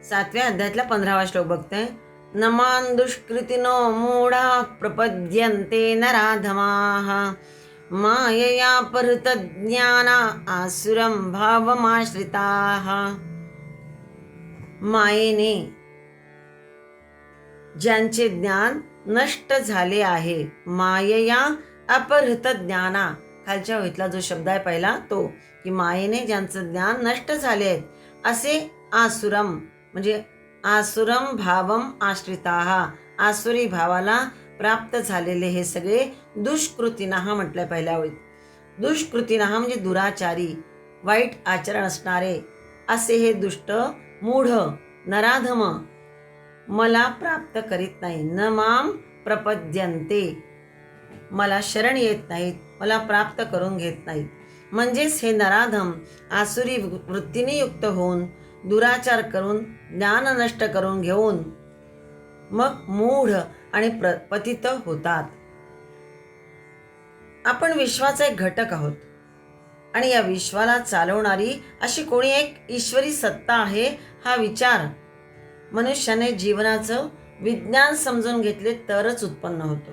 7व्या अध्यायातला 15वा श्लोक बघते. नमान दुष्कृतिनो मूढा प्रपद्यन्ते नराधमाः मायया परतज्ञाना आसुरं भावमाश्रिताः. मायेने ज्यांचे ज्ञान नष्ट झाले आहे, मायया अपहृत ज्ञाना, खालच्या ओळीतला जो शब्द आहे पहिला तो, की मायेने ज्यांचं ज्ञान नष्ट झाले आहेत असे आसुरम म्हणजे आसुरम भावम आश्रिताः, आसुरी भावाला प्राप्त झालेले हे सगळे दुष्कृतिनः म्हटलंय पहिल्या ओळीत. दुष्कृतिनः म्हणजे दुराचारी, वाईट आचरण असणारे असे हे दुष्ट मूढ नराधम मला प्राप्त करीत नाही. न माम प्रपद्यन्ते, मला शरण येत नाहीत, मला प्राप्त करून घेत नाहीत. म्हणजेच हे नराधम आसुरी वृत्तीने युक्त होऊन दुराचार करून ज्ञान नष्ट करून घेऊन मग मूढ आणि पतित होतात. आपण विश्वाचा एक घटक आहोत आणि या विश्वाला चालवणारी अशी कोणी एक ईश्वरी सत्ता आहे हा विचार मनुष्याने जीवनाचं विज्ञान समजून घेतले तरच उत्पन्न होतो.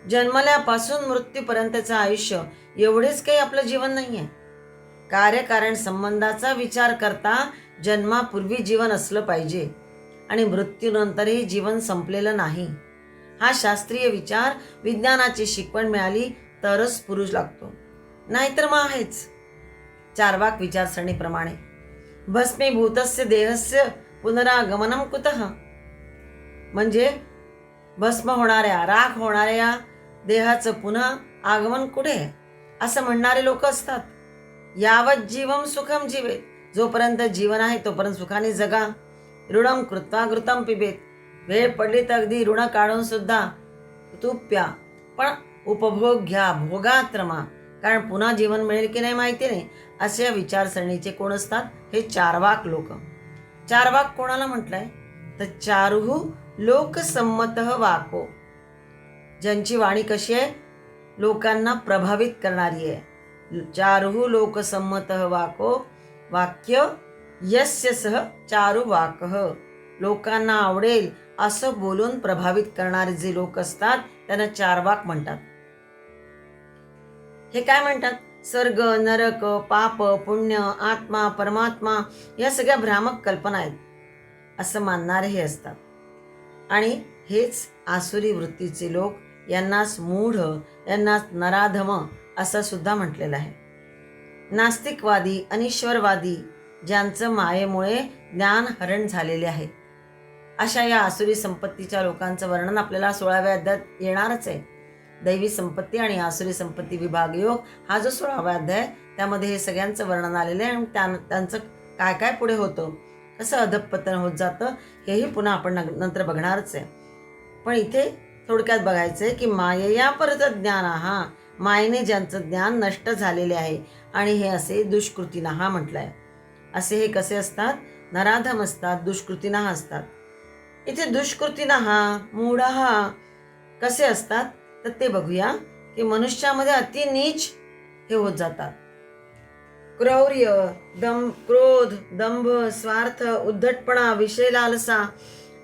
जन्मल्यापासून मृत्यूपर्यंतचं आयुष्य एवढेच काही आपलं जीवन नाही आहे. कार्यकारण संबंधाचा विचार करता जन्मापूर्वी जीवन असलं पाहिजे आणि मृत्यूनंतरही जीवन संपलेलं नाही. हा शास्त्रीय विचार विज्ञानाची शिकवण मिळाली तरच पुरुष लागतो, नाहीतर मग आहेच. चार्वाक विचारसरणीप्रमाणे भस्मीभूतस्य देहस्य पुनरागमनम कुतः, म्हणजे भस्म होणाऱ्या राख होणाऱ्या देहाचं पुन्हा आगमन कुठे असं म्हणणारे लोक असतात. यावत जीवम सुखम जीवेत, जोपर्यंत जीवन आहे तोपर्यंत सुखाने जगा. ऋणम कृत्वा घृतम पिबेत, वेळ पडली तर अगदी ऋण काढून सुद्धा तूप प्या, पण उपभोग घ्या, भोगात रमा, कारण पुन्हा जीवन मिळेल की नाही माहिती नाही. अशा विचारसरणीचे कोण असतात? हे चार्वाक लोक. चार्वाक कोणाला म्हटलंय तर चारुहु लोकसम्मतः वाको, ज्यांची वाणी कशी आहे? लोकांना प्रभावित करणारी आहे. चारुहु लोकसम्मतः वाको वाक्य यस्य सह चारुवाकः, लोकांना आवडेल असं बोलून प्रभावित करणारे जे लोक असतात त्यांना चार्वाक म्हणतात. हे काय म्हणतात? स्वर्ग नरक पाप पुण्य आत्मा परमात्मा या सगळ्या भ्रामक कल्पना आहेत असं मानणारे हे असतात. आणि हेच आसुरी वृत्तीचे लोक, यांनाच मूढ, यांनाच नराधम असं सुद्धा म्हटलेलं आहे. नास्तिकवादी अनिश्वरवादी ज्यांचं मायेमुळे ज्ञान हरण झालेले आहे, अशा या आसुरी संपत्तीच्या लोकांचं वर्णन आपल्याला 16व्या अध्यायात येणारच आहे. दैवी संपत्ती आणि आसुरी संपत्ती विभाग योग हा जो 16वा अध्याय, त्यामध्ये हे सगळ्यांचं वर्णन आलेलं आहे. आणि त्यांचं काय काय पुढे होतं, कसं अधःपतन होत जातं हेही पुन्हा आपण नंतर बघणारच आहे. पण इथे थोडक्यात बघायचं आहे की मायेया परत ज्ञानाः, मायेने ज्यांचं ज्ञान नष्ट झालेले आहे आणि हे असे दुष्कृतिनः म्हटलंय. असे हे कसे असतात? नराधम असतात, दुष्कृतिनः असतात. इथे दुष्कृतिनः मूढः कसे असतात तर ते बघूया की मनुष्यामध्ये अति नीच हे होत जातात. क्रौर्य, क्रोध, दंभ, स्वार्थ, उद्धटपणा, विषय लालसा,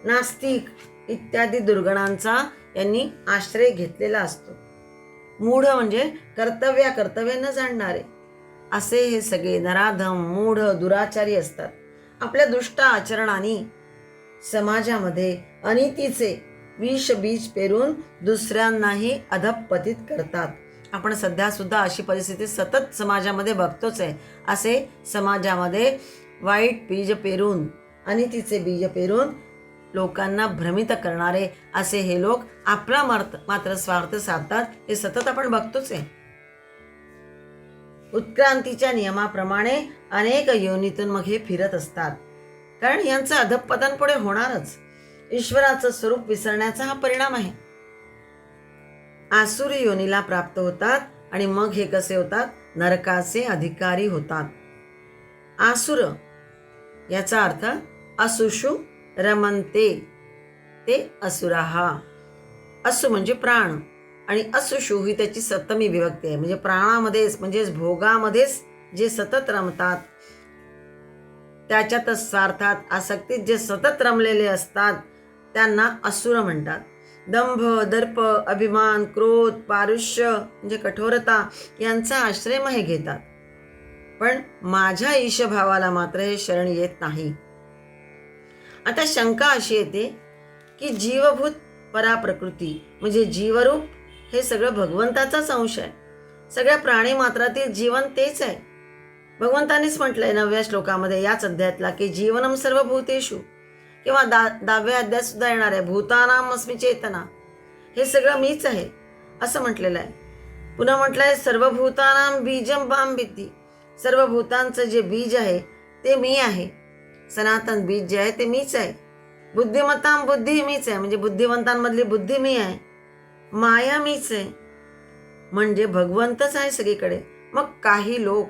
नास्तिक इत्यादी दुर्गुणांचा यांनी आश्रय घेतलेला असतो. मूढ म्हणजे कर्तव्य न जाणणारे असे हे सगळे नराधम मूढ दुराचारी असतात. आपल्या दुष्ट आचरणाने समाजामध्ये अनितीचे विष बीज पेरून दुसऱ्यांनाही अधःपतित करतात. आपण सध्या सुद्धा अशी परिस्थिती सतत समाजामध्ये बघतोच आहे. असे समाजामध्ये वाईट बीज पेरून, अनितीचे बीज पेरून लोकांना भ्रमित करणारे असे हे लोक आपला मात्र स्वार्थ साधतात. हे सतत आपण बघतोच आहे. उत्क्रांतीच्या नियमाप्रमाणे अनेक योनीतून मग हे फिरत असतात, कारण यांचं अधःपतन पुढे होणारच. ईश्वराचं स्वरूप विसरण्याचा हा परिणाम आहे. आसुरी योनीला प्राप्त होतात आणि मग हे कसे होतात? नरकाचे अधिकारी होतात. आसुर याचा अर्थ असुषु रमन्ते ते असुराः. असु म्हणजे प्राण आणि असुषु ही त्याची सप्तमी विभक्ती आहे. म्हणजे प्राणामध्येच म्हणजेच भोगामध्येच जे सतत रमतात त्याच्यातच स्वार्थात आसक्तीत जे सतत रमलेले असतात त्यांना असुर म्हणतात. दंभ, दर्प, अभिमान, क्रोध, पारुष्य म्हणजे कठोरता यांचा आश्रय हे घेतात. पण माझ्या ईशभावाला मात्र हे शरण येत नाही. आता शंका अशी येते की जीवभूत पराप्रकृती म्हणजे जीवरूप हे सगळं भगवंताचाच अंश आहे. सगळ्या प्राणी मात्रातील जीवन तेच आहे. भगवंतानीच म्हटलंय 9व्या श्लोकामध्ये याच अध्यायातला की जीवनम सर्वभूतेषु, किंवा 10व्या अध्यायात सुद्धा येणार आहे भूतानाम अस्मि चेतना, हे सगळं मीच आहे असं म्हटलेलं आहे. पुन्हा म्हटलंय सर्वभूतानाम बीजम माम विद्धी, सर्व भूतांचं जे बीज आहे ते मी आहे. सनातन बीज जे आहे ते मीच आहे. बुद्धिमत्ताम बुद्धी मीच आहे म्हणजे बुद्धिवंतांमधली बुद्धी मी आहे. माया मीच आहे म्हणजे भगवंतच आहे सगळीकडे. मग काही लोक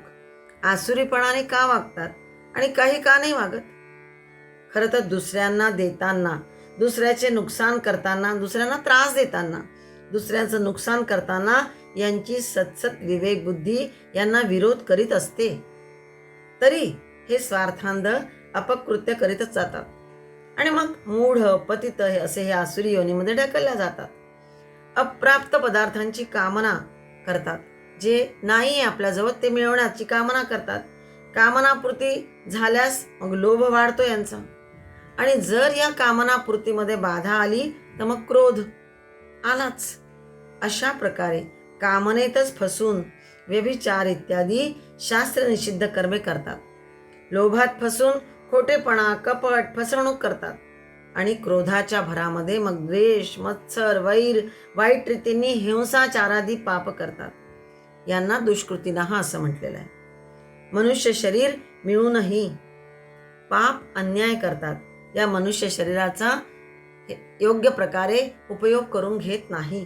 आसुरीपणाने का वागतात आणि काही का नाही वागत? खरं तर दुसऱ्यांना देताना, दुसऱ्याचे नुकसान करताना, दुसऱ्यांना त्रास देताना, दुसऱ्यांचं नुकसान करताना यांची सतसत विवेक बुद्धी यांना विरोध करीत असते. तरी हे स्वार्थांध अपकृत्य करीतच जातात आणि मग मूढ, पतित हे असे हे आसुरी योनीमध्ये ढकलल्या जातात. अप्राप्त पदार्थांची कामना करतात. जे नाही आपल्याजवळ ते मिळवण्याची कामना करतात. कामनापूर्ती झाल्यास मग लोभ वाढतो यांचा, आणि जर या कामनापूर्तीमध्ये बाधा आली तर मग क्रोध आलाच. अशा प्रकारे कामनेतच फसून व्यभिचार इत्यादी शास्त्र निषिद्ध कर्मे करतात. लोभात फसून खोटेपणा, कपट, फसवणूक करतात आणि क्रोधाच्या भरामध्ये मग द्वेष, मत्सर, वैर, वाईट रीतींनी हिंसाचारादी पाप करतात. यांना दुष्कृतीनाह असं म्हटलेलं आहे. मनुष्य शरीर मिळूनही पाप अन्याय करतात. या मनुष्य शरीराचा योग्य प्रकारे उपयोग करून घेत नाही,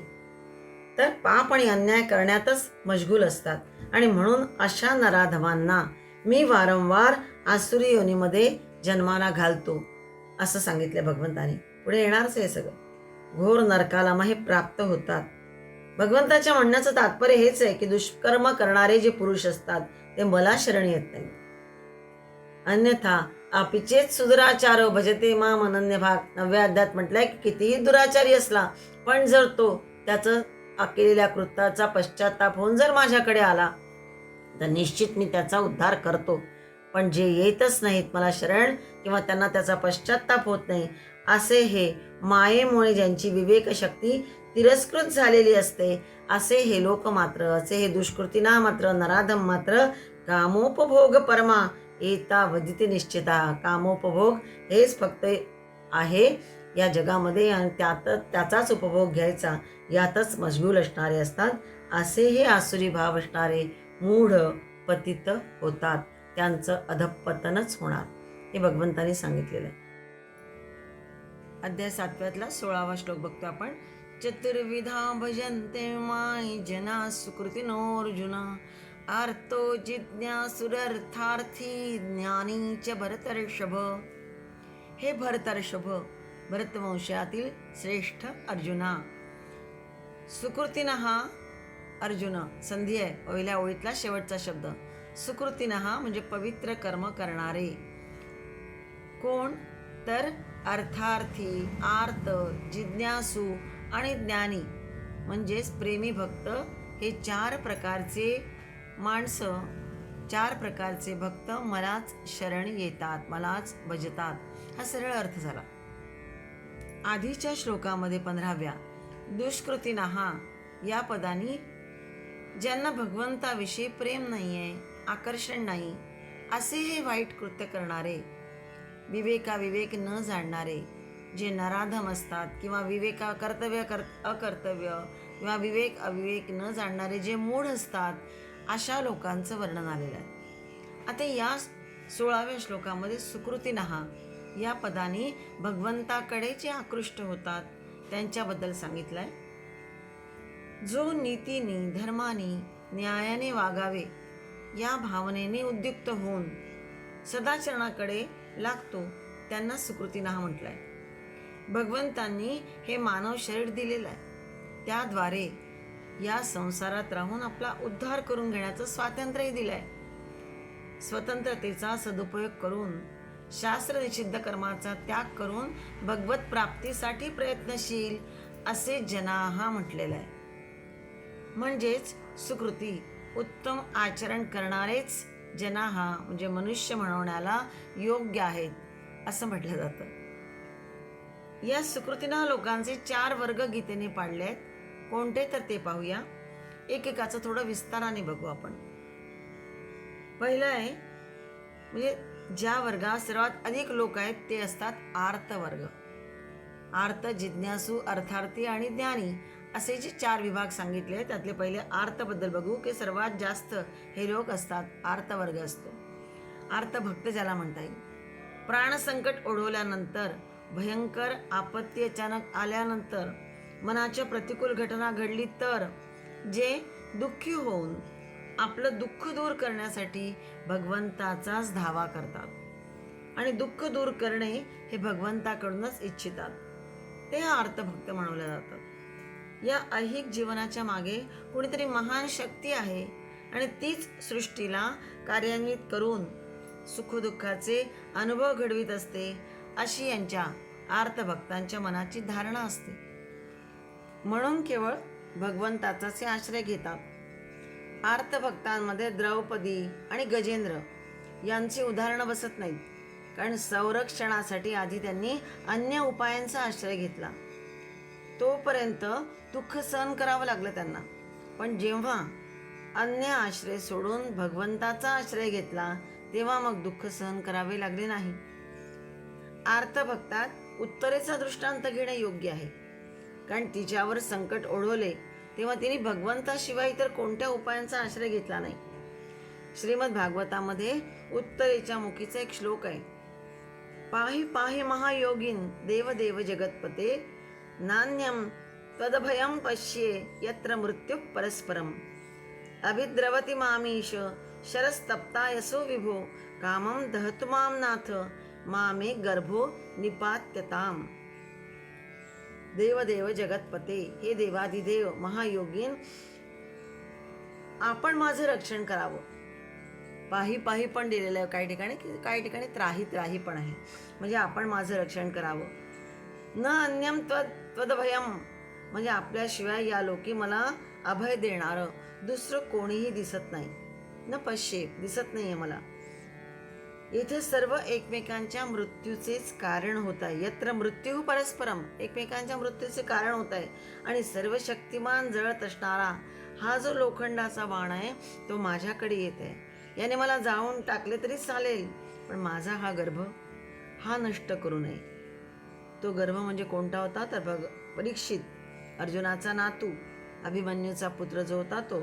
तर पाप आणि अन्याय करण्यातच मशगूल असतात. आणि म्हणून अशा नराधमांना मी वारंवार आसुरी योनीमध्ये जन्माला घालतो असं सांगितले भगवंतानी. पुढे येणारच हे सगळं घोर नरकाला मग हे प्राप्त होतात. भगवंताच्या म्हणण्याचं तात्पर्य हेच आहे की दुष्कर्म करणारे जे पुरुष असतात ते मला शरण येत नाही. अन्यथा आपिचेत सुदुराचारो भजते माम अनन्य भाग. 9व्या अध्यायात म्हटलंय की कितीही दुराचारी असला पण जर तो त्याचं केलेल्या कृत्याचा पश्चाताप होऊन जर माझ्याकडे आला तर निश्चित मी त्याचा उद्धार करतो. पण जे येतच नाहीत मला शरण किंवा त्यांना त्याचा पश्चाताप होत नाही, असे हे मायेमुळे ज्यांची विवेकशक्ती तिरस्कृत झालेली असते, असे हे लोक मात्र, असे हे दुष्कृतीना मात्र, नराधम मात्र कामोपभोग परमा एता वदिती निश्चिता. कामोपभोग हेच फक्त आहे या जगामध्ये आणि त्याचाच उपभोग घ्यायचा यातच मशगूल असणारे असतात. असे हे आसुरी भाव असणारे मूढ पतित होतात. त्यांचं अधपतनच होणार हे भगवंतांनी सांगितलेलं आहे. अध्याय 7व्यातला 16वा श्लोक बघतो आपण. चतुर्विधा भजन्ते माई जना सुकृतिनोऽर्जुना आर्तो जिज्ञासुरर्थार्थी ज्ञानी च भरतर्षभ. हे भरतर्षभ, भरतवंशातील श्रेष्ठ अर्जुना. सुकृतिनः अर्जुन संधी आहे पहिल्या ओळीतला शेवटचा शब्द. सुकृतिनः म्हणजे पवित्र कर्म करणारे. कोण? तर अर्थार्थी, आर्त, जिज्ञासू आणि ज्ञानी म्हणजेच प्रेमी भक्त. हे 4 प्रकारचे माणसं, 4 प्रकारचे भक्त मलाच शरण येतात, मलाच भजतात. हा सरळ अर्थ झाला. आधीच्या श्लोकामध्ये 15व्या दुष्कृतीनः या पदानी ज्यांना भगवंताविषयी प्रेम नाही आहे, आकर्षण नाही, असे हे वाईट कृत्य करणारे, विवेक न जाणणारे, जे नराधम असतात किंवा कर्तव्य अकर्तव्य किंवा विवेक अविवेक न जाणणारे जे मूढ असतात, अशा लोकांचं वर्णन आलेलं आहे. आता या 16व्या श्लोकामध्ये सुकृतिनः या पदाने भगवंताकडे जे आकृष्ट होतात त्यांच्याबद्दल सांगितलंय. जो नीतीने, धर्माने, न्यायाने वागावे या भावनेने उद्युक्त होऊन सदाचरणाकडे लागतो त्यांना सुकृतिनः म्हटलंय. भगवंतांनी हे मानव शरीर दिलेलं आहे, त्याद्वारे या संसारात राहून आपला उद्धार करून घेण्याचं स्वातंत्र्यही दिलंय. स्वतंत्रतेचा सदुपयोग करून शास्त्र निषिद्ध कर्माचा त्याग करून भगवत प्राप्तीसाठी प्रयत्नशील असे जनाहा म्हटलेलं आहे. म्हणजेच सुकृती उत्तम आचरण करणारेच जनाहा म्हणजे मनुष्य म्हणवण्याला योग्य आहेत असं म्हटलं जातं. या सुकृतीनं लोकांचे 4 वर्ग गीतेने पाडले आहेत. कोणते तर ते पाहूया. एकेकाचं थोडं विस्ताराने बघू आपण. पहिलं आहे म्हणजे ज्या वर्गात सर्वात अधिक लोक आहेत ते असतात आर्त वर्ग. आर्त, जिज्ञासू, अर्थार्थी आणि ज्ञानी असे जे 4 विभाग सांगितले आहेत त्यातले पहिले आर्तबद्दल बघू की सर्वात जास्त हे लोक असतात. आर्त वर्ग असतो. आर्त भक्त ज्याला म्हणता येईल. प्राणसंकट ओढवल्यानंतर, भयंकर आपत्ती अचानक आल्यानंतर, मनाच्या प्रतिकूल घटना घडली तर जे दुःखी होऊन आपलं दुःख दूर करण्यासाठी भगवंताचाच धावा करतात आणि दुःख दूर करणे हे भगवंताकडूनच इच्छितात. ते आर्तभक्त म्हणवले जातात. या ऐहिक जीवनाच्या मागे कुणीतरी महान शक्ती आहे आणि तीच सृष्टीला कार्यान्वित करून सुखदुःखाचे अनुभव घडवीत असते अशी यांच्या आर्तभक्तांच्या मनाची धारणा असते. म्हणून केवळ भगवंताचाच आश्रय घेतात. आर्तभक्तांमध्ये द्रौपदी आणि गजेंद्र यांची उदाहरणं बसत नाहीत, कारण संरक्षणासाठी आधी त्यांनी अन्य उपायांचा आश्रय घेतला. तोपर्यंत दुःख सहन करावं लागलं त्यांना. पण जेव्हा अन्य आश्रय सोडून भगवंताचा आश्रय घेतला तेव्हा मग दुःख सहन करावे लागले नाही. आर्तभक्तात उत्तरेचा दृष्टांत घेणे योग्य आहे, कारण तिच्यावर संकट ओढवले तेव्हा तिने भगवंताशिवाय इतर कोणत्या उपायांचा आश्रय घेतला नाही. श्रीमद भागवतामध्ये उत्तरेच्या मुखीचा एक श्लोक आहे. पाहि पाहि महायोगीन देवदेव जगतपते नान्यम तदभयम पश्ये यत्र मृत्यू परस्परम अभिद्रवती मामीश शरस्तप्तायसो विभो कामम दहतु माम नाथ मामे गर्भो निपात्यताम. देवदेव जगतपते, हे देवाधिदेव महायोगीन, आपण माझं रक्षण करावं. पाही पाही पण दिलेलं आहे काही ठिकाणी त्राही त्राही पण आहे. म्हणजे आपण माझं रक्षण करावं. न अन्यम त्वदभयम म्हणजे आपल्याशिवाय या लोकी मला अभय देणारं दुसरं कोणीही दिसत नाही. न पश्ये दिसत नाहीये मला. येथे सर्व एकमेकांच्या मृत्यूचेच कारण होत आहे. यत्र मृत्यू परस्परम, एकमेकांच्या मृत्यूचे कारण होत आहे. आणि सर्व शक्तिमान जळत असणारा हा जो लोखंडाचा बाण आहे तो माझ्याकडे येत आहे. याने मला जाळून टाकले तरी चालेल, पण माझा हा गर्भ हा नष्ट करू नये. तो गर्भ म्हणजे कोणता होता तर परीक्षित, अर्जुनाचा नातू, अभिमन्यूचा पुत्र जो होता तो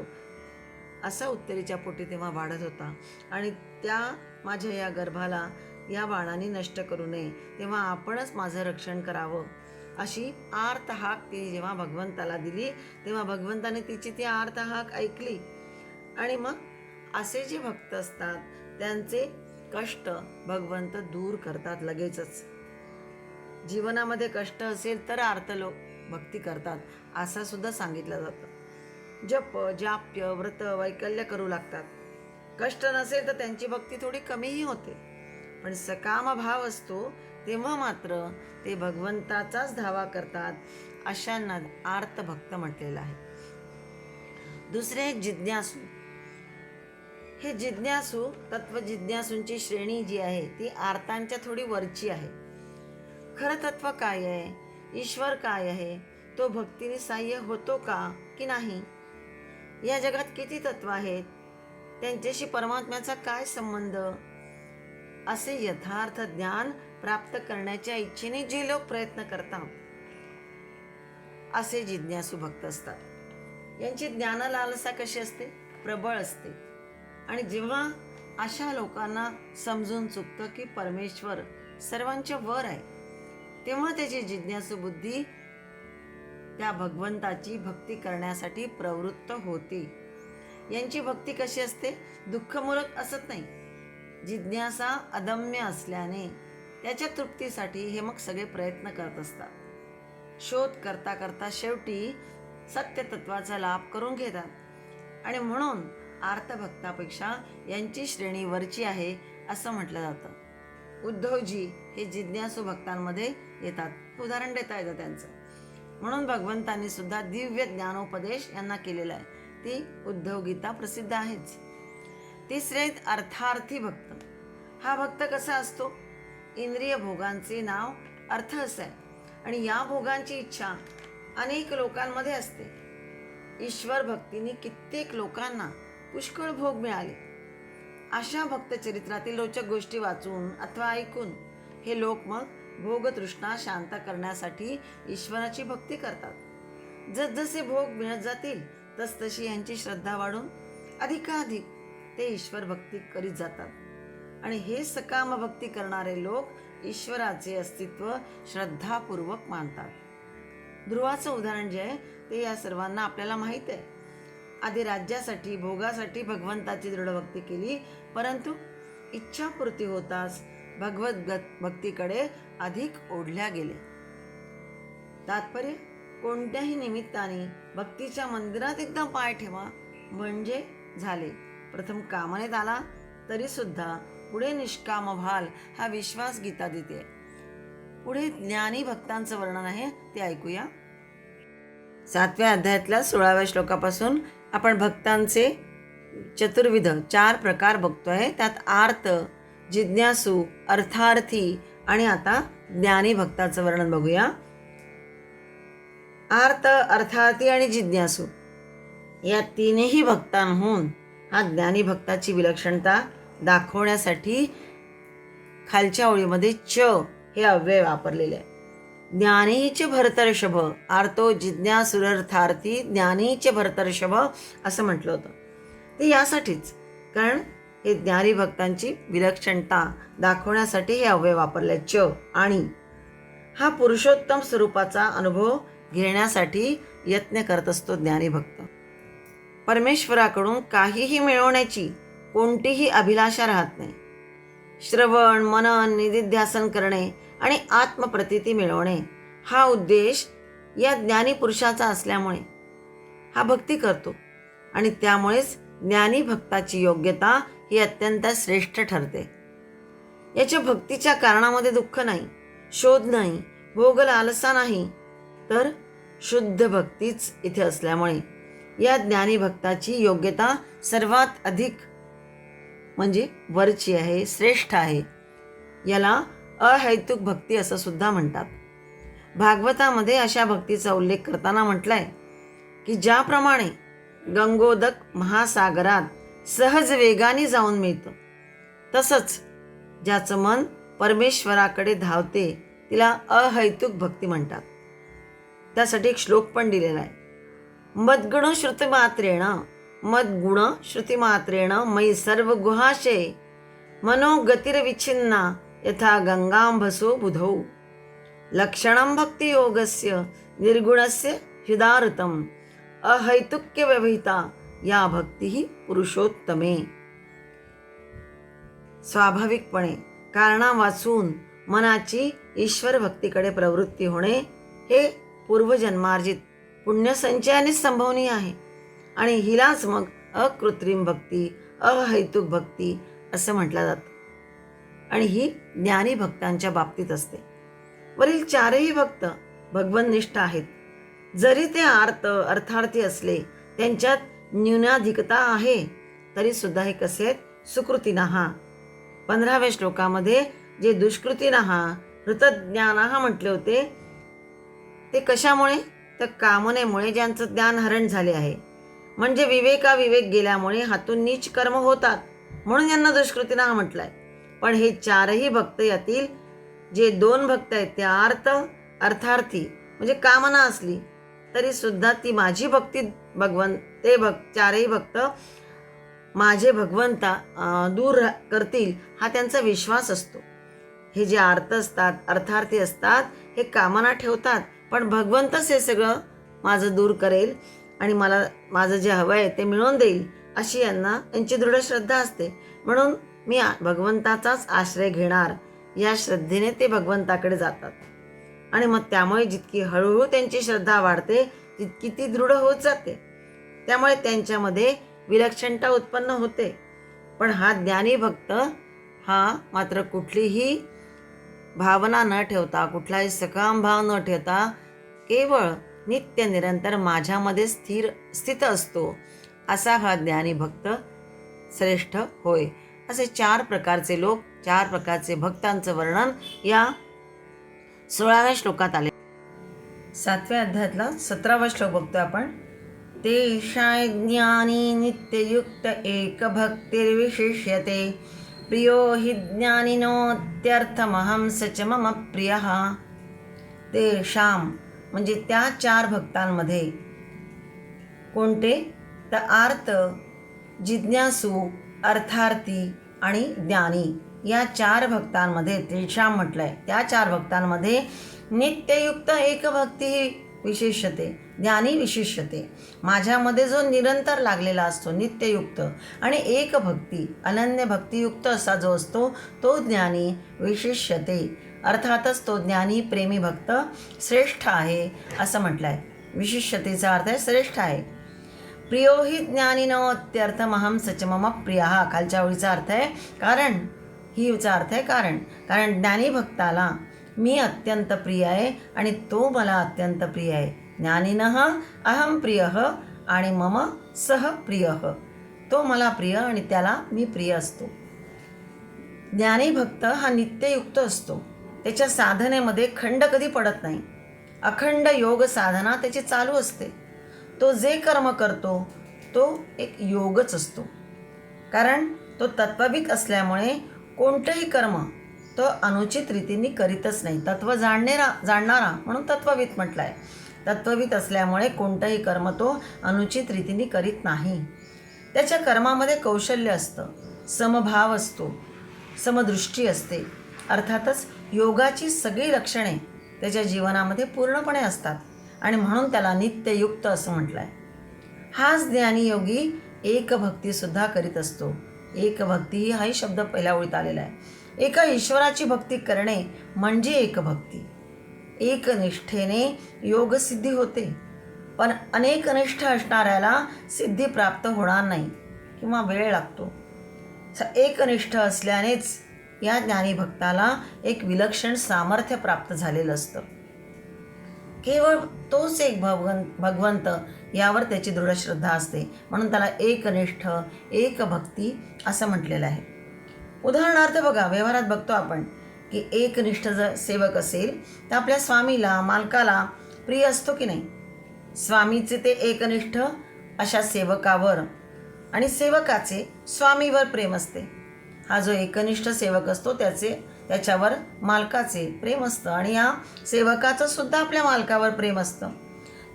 असा उत्तरेच्या पोटी तेव्हा वाढत होता. आणि त्या माझ्या या गर्भाला या बाणाने नष्ट करू नये, तेव्हा आपणच माझं रक्षण करावं अशी आर्त हाक तिने जेव्हा भगवंताला दिली तेव्हा भगवंताने तिची ती आर्त हाक ऐकली. आणि मग असे जे भक्त असतात त्यांचे कष्ट भगवंत दूर करतात लगेचच. जीवनामध्ये कष्ट असेल तर आर्त लोक भक्ती करतात असं सुद्धा सांगितलं जातं. जप, जाप्य, व्रत, वैकल्य करू लागतात. कष्ट नसेल तर त्यांची भक्ती थोडी कमीही होते. पण सकाम भाव असतो तेव्हा मात्र ते भगवंताचाच धावा करतात. अशांना आर्त भक्त म्हटलेलं आहे. दुसरे जिज्ञासू. हे जिज्ञासू, तत्वजिज्ञासूंची श्रेणी जी आहे ती आर्तांच्या थोडी वरची आहे. खरं तत्व काय आहे, ईश्वर काय आहे, तो भक्तीने सहाय्य होतो का की नाही, या जगात किती तत्व आहेत, त्यांच्याशी परमात्म्याचा काय संबंध, असे यथार्थ ज्ञान प्राप्त करण्याच्या इच्छेने जे लोक प्रयत्न करतात असे जिज्ञासू भक्त असतात. यांची ज्ञान लालसा कशी असते, प्रबळ असते. आणि जेव्हा अशा लोकांना समजून चुकतं की परमेश्वर सर्वांच्या वर आहे, तेव्हा त्याची जिज्ञासू बुद्धी त्या भगवंताची भक्ती करण्यासाठी प्रवृत्त होते. यांची भक्ती कशी असते, दुःखमूलक असत नाही. जिज्ञासा अदम्य असल्याने त्याच्या तृप्तीसाठी हे मग सगळे प्रयत्न करत असतात. शोध करता करता शेवटी सत्यतत्वाचा लाभ करून घेतात. आणि म्हणून आर्तभक्तापेक्षा यांची श्रेणी वरची आहे असं म्हटलं जातं. उद्धवजी हे जिज्ञासू भक्तांमध्ये येतात. हे उदाहरण देता येतं त्यांचं. म्हणून भगवंतांनी सुद्धा दिव्य ज्ञानोपदेश यांना केलेला आहे. ती उद्धव गीता प्रसिद्ध आहेच. तिसरे अर्थार्थी भक्त. हा भक्त कसा असतो? इंद्रिय भोगांचे नाव अर्थ असं आहे आणि या भोगांची इच्छा अनेक लोकांमध्ये असते. ईश्वर भक्तीने कित्येक लोकांना पुष्कळ भोग मिळाले. अशा भक्त चरित्रातील रोचक गोष्टी वाचून अथवा ऐकून हे लोक मग भोगतृष्णा शांत करण्यासाठी ईश्वराची भक्ती करतात. जसजसे भोग मिळत जातील तसतशी यांची श्रद्धा वाढून अधिकाधिक ते ईश्वर भक्ती करीत जातात आणि हे सकाम भक्ती करणारे लोक ईश्वराचे अस्तित्व श्रद्धापूर्वक मानतात. ध्रुवाचं उदाहरण जे आहे ते या सर्वांना आपल्याला माहीत आहे. आधी राज्यासाठी भोगासाठी भगवंताची दृढ भक्ती केली, परंतु इच्छापूर्ती होताच भगवत भक्तीकडे अधिक ओढल्या गेले. तात्पर्य, कोणत्याही निमित्ताने भक्तीच्या मंदिरात एकदा पाय ठेवा म्हणजे झाले. प्रथम कामनेत आला तरी सुद्धा पुढे निष्काम व्हाल हा विश्वास गीता देते. पुढे ज्ञानी भक्तांचं वर्णन आहे ते ऐकूया. 7व्या अध्यायातल्या 16व्या श्लोकापासून आपण भक्तांचे चतुर्विध 4 प्रकार बघतोय. त्यात आर्त, जिज्ञासू, अर्थार्थी आणि आता ज्ञानी भक्ताचं वर्णन बघूया. आर्त, अर्थार्थी आणि जिज्ञासू या तिन्ही भक्तांहून हा ज्ञानी भक्ताची विलक्षणता दाखवण्यासाठी खालच्या ओळीमध्ये च हे अव्यय वापरलेले आहे. ज्ञानीचे भरतर्षभ, आर्तो जिज्ञासुरर्थार्थी ज्ञानीचे भरतर्षभ असं म्हटलं होतं. ते यासाठीच, कारण हे ज्ञानी भक्तांची विलक्षणता दाखवण्यासाठी हे अव्यय वापरले च. आणि हा पुरुषोत्तम स्वरूपाचा अनुभव घेण्यासाठी यत्न करत असतो ज्ञानी भक्त. परमेश्वराकडून काहीही मिळवण्याची कोणतीही अभिलाषा राहत नाही. श्रवण, मनन, निधिध्यासन करणे आणि आत्मप्रतीती मिळवणे हा उद्देश या ज्ञानी पुरुषाचा असल्यामुळे हा भक्ती करतो आणि त्यामुळेच ज्ञानी भक्ताची योग्यता ही अत्यंत श्रेष्ठ ठरते. याच्या भक्तीच्या कारणामध्ये दुःख नाही, शोध नाही, भोग लालसा नाही, तर शुद्ध भक्तीच इथे असल्यामुळे या ज्ञानी भक्ताची योग्यता सर्वात अधिक म्हणजे वरची आहे, श्रेष्ठ आहे. याला अहैतुक भक्ती असं सुद्धा म्हणतात. भागवतामध्ये अशा भक्तीचा उल्लेख करताना म्हटलंय की ज्याप्रमाणे गंगोदक महासागरात सहज वेगाने जाऊन मिळतं, तसंच ज्याचं मन परमेश्वराकडे धावते तिला अहैतुक भक्ती म्हणतात. त्यासाठी एक श्लोक पण दिलेला आहे. मद्गुण श्रुतिमात्रेण मद्गुण श्रुतिमात्रेण मयि सर्व गुहाशे मनोगतिरविच्छिन्ना यथा गंगांभसो बुधौ लक्षणं भक्तियोगस्य निर्गुणस्य हृदारतम अहैतुक्य व्यवहिता या भक्ती पुरुषोत्तमे. स्वाभाविकपणे कारणा वाचून मनाची ईश्वर भक्तीकडे प्रवृत्ती होणे हे पूर्वजन्मार्जित पुण्यसंचयाने संभवनीय आहे आणि हिलाच मग अकृत्रिम भक्ती, अहैतुक भक्ती असं म्हटलं जातं आणि ही ज्ञानी भक्तांच्या बाबतीत असते. वरील 4ही भक्त भगवन्निष्ठ आहेत. जरी ते आर्त अर्थार्थी असले, त्यांच्यात न्यूनाधिकता आहे, तरी सुद्धा हे कसे आहेत? सुकृतिनः. 15व्या श्लोकामध्ये जे दुष्कृतिनः हृतज्ञानः म्हटले होते ते कशामुळे? तर कामनेमुळे ज्यांचं ज्ञान हरण झाले आहे, म्हणजे विवेक गेल्यामुळे हातून नीच कर्म होतात, म्हणून यांना दुष्कृतिनः म्हटलंय. पण हे 4ही भक्त यातील जे 2 भक्त आहेत ते आर्त अर्थार्थी म्हणजे कामना असली तरी सुद्धा ती माझी भक्ती ते 4ही भक्त माझे भगवंता दूर करतील हा त्यांचा विश्वास असतो. हे जे आर्त असतात अर्थार्थी असतात हे कामना ठेवतात, पण भगवंतच हे सगळं माझं दूर करेल आणि मला माझं जे हवं आहे ते मिळवून देईल अशी यांची दृढ श्रद्धा असते. म्हणून मी भगवंताचाच आश्रय घेणार या श्रद्धेने ते भगवंताकडे जातात आणि मग त्यामुळे जितकी हळूहळू त्यांची श्रद्धा वाढते तितकी ती दृढ होत जाते. त्यामुळे त्यांच्यामध्ये विलक्षणता उत्पन्न होते. पण हा ज्ञानी भक्त हा मात्र कुठलीही भावना न ठेवता, कुठलाही सकाम भाव न ठेवता केवळ नित्य निरंतर माझ्यामध्ये स्थित असतो, असा हा ज्ञानी भक्त श्रेष्ठ होय. असे 4 प्रकारचे लोक, 4 प्रकारचे भक्तांचं वर्णन या 16व्या श्लोकात आले. 7व्या अध्यायातला 17वा श्लोक बघतो आपण. तेषां ज्ञानी नित्ययुक्त एक भक्तिर्विशिष्यते, प्रियो हि ज्ञानिनोत्यर्थमहं स च मम प्रियः. तेषां म्हणजे त्या 4 भक्तांमध्ये. कोणते? तर आर्त, जिज्ञासू, अर्थार्थी आणि ज्ञानी या 4 भक्तांमध्ये, तेषां म्हटलंय त्या 4 भक्तांमध्ये नित्ययुक्त एक भक्ती विशिष्यते, ज्ञानी विशिष्यते. माझ्यामध्ये जो निरंतर लागलेला असतो नित्ययुक्त आणि एक भक्ती अनन्य भक्तियुक्त असा जो असतो तो ज्ञानी विशिष्यते. अर्थातच तो ज्ञानी प्रेमी भक्त श्रेष्ठ आहे असं म्हटलं आहे. विशिष्यतेचा अर्थ आहे श्रेष्ठ आहे. प्रियो हि ज्ञानिनोत्यर्थमहं स च मम प्रियः. खालच्या ओळीचा अर्थ आहे कारण. हीचा अर्थ आहे कारण. कारण ज्ञानी भक्ताला मी अत्यंत प्रिय आहे आणि तो मला अत्यंत प्रिय आहे. ज्ञानिनः अहं प्रियः आणि मम सह प्रियः. तो मला प्रिय आणि त्याला मी प्रिय असतो. ज्ञानी भक्त हा नित्ययुक्त असतो. त्याच्या साधनेमध्ये खंड कधी पडत नाही. अखंड योग साधना त्याची चालू असते. तो जे कर्म करतो तो एक योगच असतो. कारण तो तत्वविद असल्यामुळे कोणतंही कर्म तो अनुचित रीतीने करीतच नाही. तत्व जाणणारा म्हणून तत्वविद म्हटलं आहे. तत्वविद असल्यामुळे कोणतंही कर्म तो अनुचित रीतीने करीत नाही. त्याच्या कर्मामध्ये कौशल्य असतं, समभाव असतो, समदृष्टी असते. अर्थातच योगाची सगळी लक्षणे त्याच्या जीवनामध्ये पूर्णपणे असतात आणि म्हणून त्याला नित्ययुक्त असं म्हटलं आहे. हाच ज्ञानी योगी एकभक्तीसुद्धा करीत असतो. एकभक्ती हाही शब्द पहिल्या ओळीत आलेला आहे. एका ईश्वराची भक्ती करणे म्हणजे एकभक्ती. एकनिष्ठेने योगसिद्धी होते, पण अनेक निष्ठ असणाऱ्याला सिद्धी प्राप्त होणार नाही किंवा वेळ लागतो. एकनिष्ठ असल्यानेच या ज्ञानी भक्ताला एक विलक्षण सामर्थ्य प्राप्त झालेलं असतं. केवळ तोच एक भगवंत यावर त्याची दृढ श्रद्धा असते, म्हणून त्याला एकनिष्ठ एकभक्ती असं म्हटलेलं आहे. उदाहरणार्थ बघा, व्यवहारात बघतो आपण की एकनिष्ठ जर सेवक असेल तर आपल्या स्वामीला, मालकाला प्रिय असतो की नाही. स्वामीचे ते एकनिष्ठ अशा सेवकावर आणि सेवकाचे स्वामीवर प्रेम असते. हा जो एकनिष्ठ सेवक असतो त्याच्यावर मालकाचे प्रेम असतं आणि या सेवकाचं सुद्धा आपल्या मालकावर प्रेम असतं.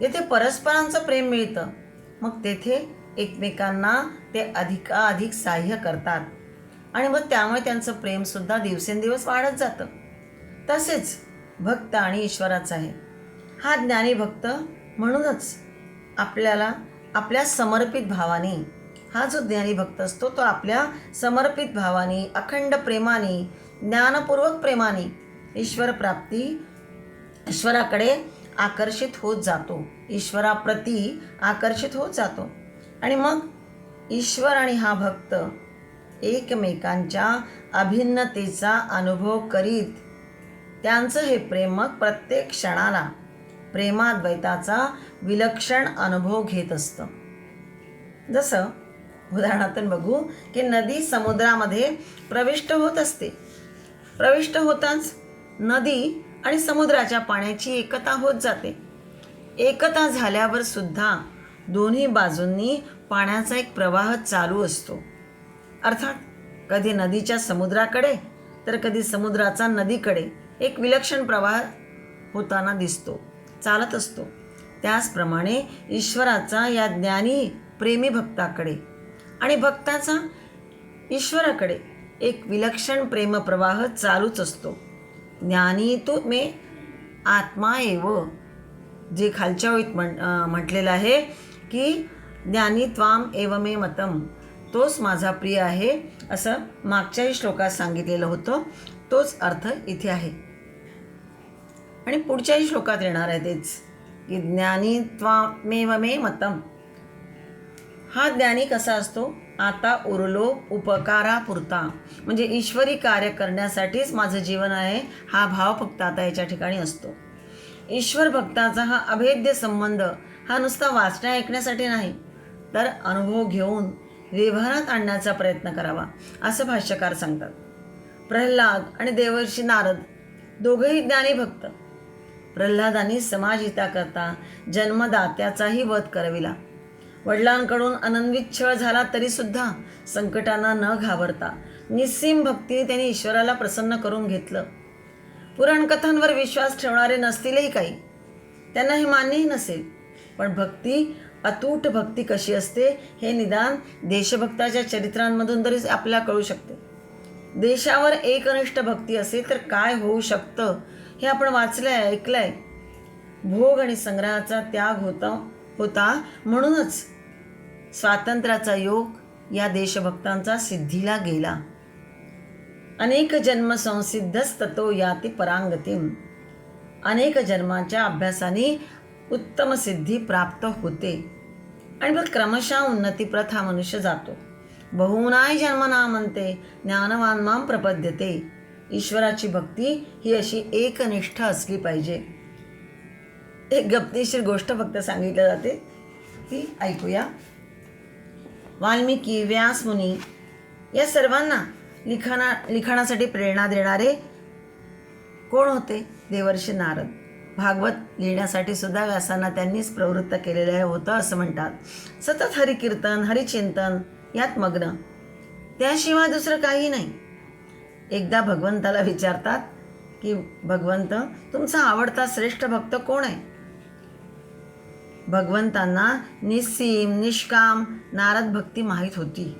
येथे परस्परांचं प्रेम मिळतं, मग तेथे एकमेकांना ते अधिकाधिक सहाय्य करतात आणि मग त्यामुळे त्यांचं प्रेमसुद्धा दिवसेंदिवस वाढत जातं. तसेच भक्त आणि ईश्वराचा आहे हा ज्ञानी भक्त. म्हणूनच आपल्याला आपल्या समर्पित भावाने, हा जो ज्ञानी भक्त असतो तो आपल्या समर्पित भावाने, अखंड प्रेमाने, ज्ञानपूर्वक प्रेमाने ईश्वराकडे आकर्षित होत जातो, ईश्वराप्रती आकर्षित होत जातो. आणि मग ईश्वर आणि हा भक्त एकमेकांच्या अभिन्नतेचा अनुभव करीत त्यांचं हे प्रेम मग प्रत्येक क्षणाला प्रेमाद्वैताचा विलक्षण अनुभव घेत असतं. जसं उदाहरणातून बघू की नदी समुद्रामध्ये प्रविष्ट होत असते. प्रविष्ट होताच नदी आणि समुद्राच्या पाण्याची एकता होत जाते. एकता झाल्यावर सुद्धा दोन्ही बाजूंनी पाण्याचा एक प्रवाह चालू असतो. अर्थात कधी नदीच्या समुद्राकडे तर कधी समुद्राचा नदीकडे एक विलक्षण प्रवाह होताना दिसतो, चालत असतो. त्याचप्रमाणे ईश्वराचा या ज्ञानी प्रेमी भक्ताकडे आणि भक्ताचा ईश्वराकडे एक विलक्षण प्रेमप्रवाह चालूच असतो. ज्ञानी तू मे आत्मा एव, जे खालच्या ओळीत म्हटलेलं आहे की ज्ञानी त्वाम एव मे मतम, तोच माझा प्रिय आहे असं मागच्याही श्लोकात सांगितलेलं होतं. तोच अर्थ इथे आहे आणि पुढच्याही श्लोकात येणार आहे तेच की ज्ञानी त्वामेव मे मतम. हा ज्ञानी कसा असतो आता उरलो उपकारापुरता, म्हणजे ईश्वरी कार्य करण्यासाठीच माझं जीवन आहे, हा भाव फक्त आता याच्या ठिकाणी असतो. ईश्वर भक्ताचा हा अभेद्य संबंध हा नुसता वाचण्या ऐकण्यासाठी नाही, तर अनुभव घेऊन व्यवहारात आणण्याचा प्रयत्न करावा, असं भाष्यकार सांगतात. प्रल्हाद आणि देवर्षी नारद दोघेही ज्ञानी भक्त. प्रल्हादांनी समाजहिताकरता जन्मदात्याचाही वध करविला. वडिलांकडून अनन्वित छळ झाला तरी सुद्धा संकटांना न घाबरता निस्सीम भक्तीने त्यांनी ईश्वराला प्रसन्न करून घेतलं. पुराणकथांवर विश्वास ठेवणारे नसतीलही काही, त्यांना हे मान्यही नसेल, पण भक्ती, अतूट भक्ती कशी असते हे निदान देशभक्ताच्या चरित्रांमधून तरी आपल्याला कळू शकते. देशावर एकनिष्ठ भक्ती असेल तर काय होऊ शकतं हे आपण वाचलंय, ऐकलंय. भोग आणि संग्रहाचा त्याग होता म्हणूनच स्वातंत्र्याचा योग या देशभक्तांचा सिद्धीला गेला. अनेक जन्म संसिद्धस्ततो याती परांगतीम. अनेक जन्माच्या अभ्यासाने उत्तम सिद्धी प्राप्त होते आणि मग क्रमशः उन्नतीप्रत हा मनुष्य जातो. बहुनाय जन्मना म्हणते ज्ञानवान माम प्रपद्यते. ईश्वराची भक्ती ही अशी एकनिष्ठ असली पाहिजे. एक गमतीशीर गोष्ट फक्त सांगितली जाते, ती ऐकूया. वाल्मिकी, व्यास मुनी या सर्वांना लिखाणासाठी प्रेरणा देणारे कोण होते? देवर्षी नारद. भागवत लिहिण्यासाठी सुद्धा व्यासांना त्यांनीच प्रवृत्त केलेलं होतं असं म्हणतात. सतत हरिकीर्तन, हरिचिंतन यात मग्न, त्याशिवाय दुसरं काही नाही. एकदा भगवंताला विचारतात की भगवंत, तुमचा आवडता श्रेष्ठ भक्त कोण आहे? भगवंतांना निस्सीम निष्काम नारद भक्ती माहीत होती.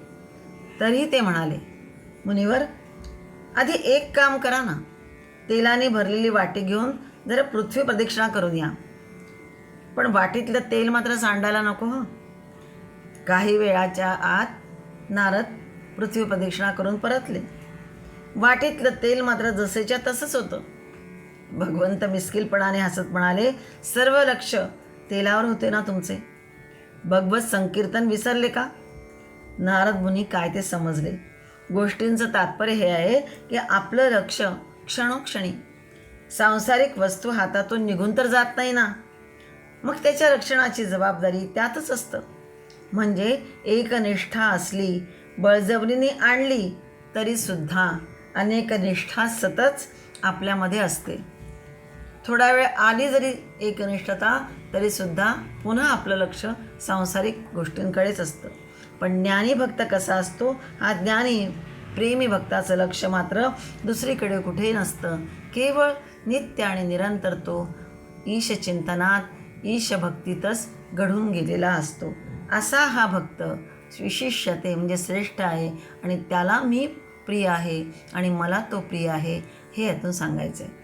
तरीही ते म्हणाले, मुनिवर, आधी एक काम करा ना, तेलाने भरलेली वाटी घेऊन जरा पृथ्वी प्रदक्षिणा करून या. पण वाटीतलं तेल मात्र सांडायला नको हं. काही वेळाच्या आत नारद पृथ्वी प्रदक्षिणा करून परतले. वाटीतलं तेल मात्र जसेच्या तसंच होतं. भगवंत मिस्किलपणाने हसत म्हणाले, सर्व लक्ष तेलावर होते ना तुमचे, भगवत संकीर्तन विसरले का? नारद मुनी काय ते समजले. गोष्टींचं तात्पर्य हे आहे की आपलं लक्ष क्षणोक्षणी सांसारिक वस्तू हातातून निघून तर जात नाही ना, मग त्याच्या रक्षणाची जबाबदारी त्यातच असतं. म्हणजे एकनिष्ठा असली, बळजबरीने आणली तरीसुद्धा अनेक निष्ठा सतत आपल्यामध्ये असते. थोडा वेळ आली जरी एकनिष्ठता तरीसुद्धा पुन्हा आपलं लक्ष सांसारिक गोष्टींकडेच असतं. पण ज्ञानी भक्त कसा असतो? हा ज्ञानी प्रेमी भक्ताचं लक्ष मात्र दुसरीकडे कुठेही नसतं. केवळ नित्य आणि निरंतर तो ईशचिंतनात, ईशभक्तीतच घडून गेलेला असतो. असा हा भक्त विशिष्यते म्हणजे श्रेष्ठ आहे आणि त्याला मी प्रिय आहे आणि मला तो प्रिय आहे, हे यातून सांगायचं आहे.